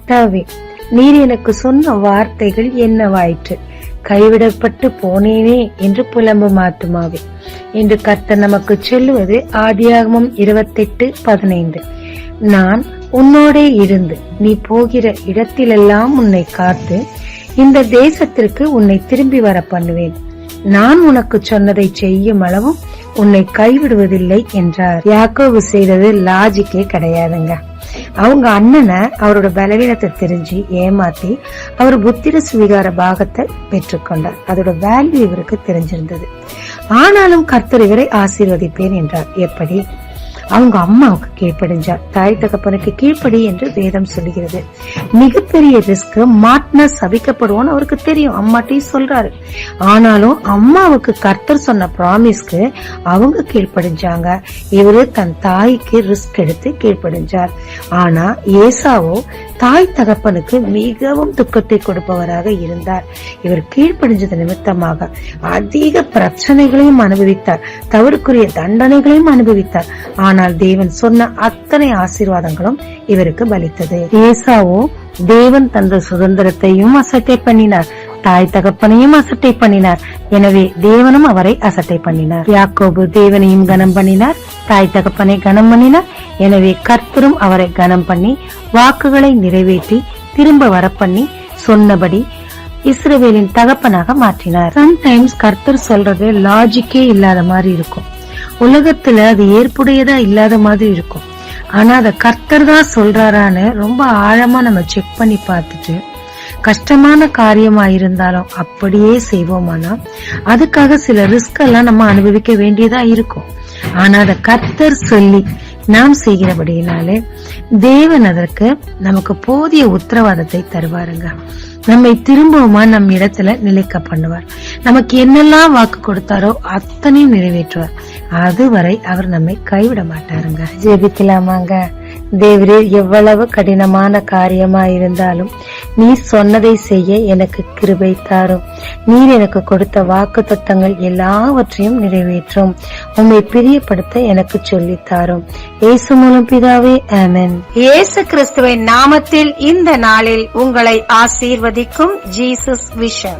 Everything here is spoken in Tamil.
கர்த்தாவே, நீர் எனக்கு சொன்ன வார்த்தைகள் என்னவாயிற்று? கைவிடப்பட்டு போனேனே என்று புலம்பும் ஆத்துமாவே என்று கர்த்தர் நமக்கு சொல்லுவது ஆதியாகமம் 28:15. நான் உன்னோடே இருந்து நீ போகிற இடத்திலெல்லாம் உன்னை காத்து இந்த தேசத்திற்கு உன்னை திரும்பி வர பண்ணுவேன். நான் உனக்கு சொன்னதை செய்யும் அளவும் உன்னை கைவிடுவதில்லை என்றார். யாக்கோபு செய்தது லாஜிக்கே கிடையாதுங்க. அவங்க அண்ணனை அவரோட பலவீனத்தை தெரிஞ்சு ஏமாத்தி அவர் புத்திர சுவீகார பாகத்தை பெற்றுக்கொண்டார். அதோட வேல்யூ இவருக்கு தெரிஞ்சிருந்தது. ஆனாலும் கர்த்தர் இவரை ஆசீர்வதிப்பேன் என்றார். எப்படி? அவங்க அம்மாவுக்கு கீழ்ப்படிஞ்சார். தாய் தகப்பனுக்கு கீழ்ப்படி என்று வேதம் சொல்லுகிறது. மிகப்பெரிய ரிஸ்க், மாட்டின சபிக்கப்படுவோன்னு அவருக்கு தெரியும், அம்மாட்டையும் சொல்றாரு. ஆனாலும் அம்மாவுக்கு கர்த்தர் சொன்ன ப்ராமிஸ்க்கு அவங்க கீழ்ப்படிஞ்சாங்க. இவரு தன் தாய்க்கு ரிஸ்க் எடுத்து கீழ்ப்படிஞ்சார். ஆனா ஏசாவோ தாய் தகப்பனுக்கு மிகவும் துக்கத்தை கொடுப்பவராக இருந்தார். இவர் கீழ்ப்படிஞ்சது நிமித்தமாக அதிக பிரச்சனைகளையும் அனுபவித்தார், தவறுக்குரிய தண்டனைகளையும் அனுபவித்தார். ஆனால் தேவன் சொன்ன அத்தனை ஆசீர்வாதங்களும் இவருக்கு பலித்தது. ஏசாவோ தேவன் தந்த சுதந்திரத்தையும் அசட்டை பண்ணினார், தாய் தகப்பனையும் அசட்டை பண்ணினார். எனவே தேவனும் அவரை அசட்டை பண்ணினார். யாக்கோபு தேவனையும் கனம் பண்ணினார், தாய் தகப்பனை கனம் பண்ணினார். எனவே கர்த்தரும் அவரை கனம் பண்ணி வாக்குகளை நிறைவேற்றி திரும்ப வர பண்ணி சொன்னபடி இஸ்ரவேலின் தகப்பனாக மாற்றினார். சம்டைம்ஸ் கர்த்தர் சொல்றது லாஜிக்கே இல்லாத மாதிரி இருக்கும், உலகத்துல அது ஏற்புடையதா இல்லாத மாதிரி இருக்கும். ஆனா அத கர்த்தர் தான் சொல்றாரான்னு ரொம்ப ஆழமா நம்ம செக் பண்ணி பார்த்துட்டு கஷ்டமான காரியமா இருந்தாலும் அப்படியே செய்வோமானா அதுக்காக சில ரிஸ்க் எல்லாம் நம்ம அனுபவிக்க வேண்டியதா இருக்கும். ஆனா அத கர்த்தர் சொல்லி நாம் செய்கிறபடியினாலே தேவன் அதற்கு நமக்கு போதிய உத்தரவாதத்தை தருவாருங்க. நம்மை திரும்பவுமா நம் இடத்துல நிலைக்க பண்ணுவார். நமக்கு என்னெல்லாம் வாக்கு கொடுத்தாரோ அத்தனையும் நிறைவேற்றுவார். அதுவரை அவர் நம்மை கைவிட மாட்டாருங்க. ஜெபிக்கலாமாங்க. தேவரே, எவ்வளவு கடினமான காரியமா இருந்தாலும் நீ சொன்னதை செய்ய எனக்கு கிருபை தாரும். நீர் எனக்கு கொடுத்த வாக்கு தத்தங்கள் எல்லாவற்றையும் நிறைவேற்றும். உம்மை பிரியப்படுத்த எனக்கு சொல்லித்தாரும். இயேசு மூலம் பிதாவே, ஆமென். இயேசு கிறிஸ்துவின் நாமத்தில் இந்த நாளில் உங்களை ஆசீர்வதிக்கும் ஜீசஸ் விஷன்.